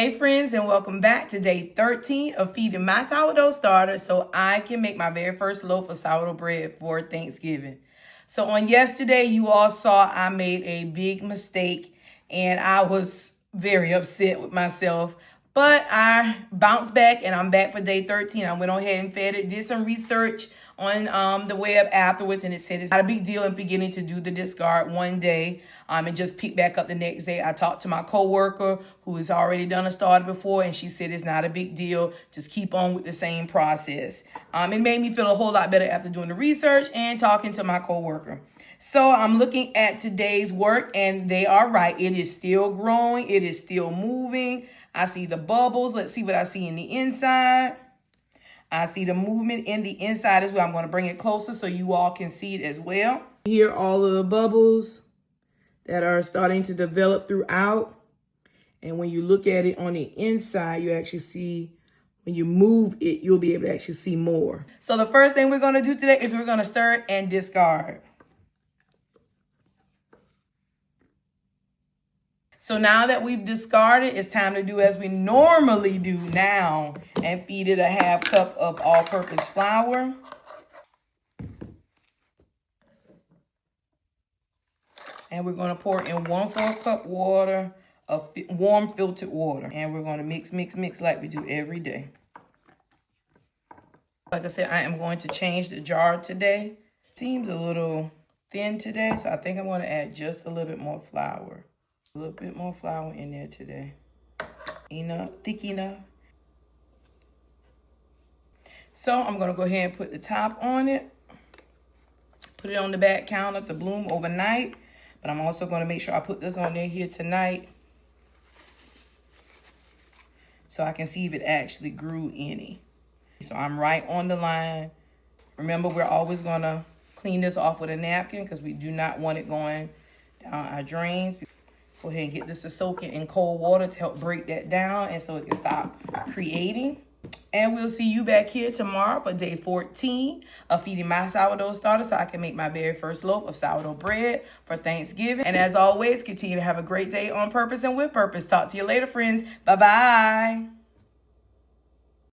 Hey friends, and welcome back to day 13 of feeding my sourdough starter so I can make my very first loaf of sourdough bread for Thanksgiving. So on yesterday, you all saw I made a big mistake and I was very upset with myself. But I bounced back and I'm back for day 13. I went on ahead and fed it, did some research on the web afterwards, and it said it's not a big deal in beginning to do the discard one day and just pick back up the next day. I talked to my coworker who has already done a starter before, and she said it's not a big deal. Just keep on with the same process. It made me feel a whole lot better after doing the research and talking to my coworker. So I'm looking at today's work, and they are right. It is still growing. It is still moving. I see the bubbles. Let's see what I see in the inside. I see the movement in the inside as well. I'm going to bring it closer so you all can see it as well. Here are all of the bubbles that are starting to develop throughout. And when you look at it on the inside, you actually see, when you move it, you'll be able to actually see more. So the first thing we're going to do today is we're going to stir it and discard. So now that we've discarded, it's time to do as we normally do now and feed it a ½ cup of all-purpose flour. And we're going to pour in 1/4 cup water of warm filtered water. And we're going to mix, mix, mix like we do every day. Like I said, I am going to change the jar today. Seems a little thin today, so I think I'm going to add just a little bit more flour. A little bit more flour in there today. Enough, thick enough. So I'm going to go ahead and put the top on it. Put it on the back counter to bloom overnight. But I'm also going to make sure I put this on there here tonight, so I can see if it actually grew any. So I'm right on the line. Remember, we're always going to clean this off with a napkin because we do not want it going down our drains. Go ahead and get this to soak in cold water to help break that down and so it can stop creating. And we'll see you back here tomorrow for day 14 of feeding my sourdough starter so I can make my very first loaf of sourdough bread for Thanksgiving. And as always, continue to have a great day on purpose and with purpose. Talk to you later, friends. Bye-bye.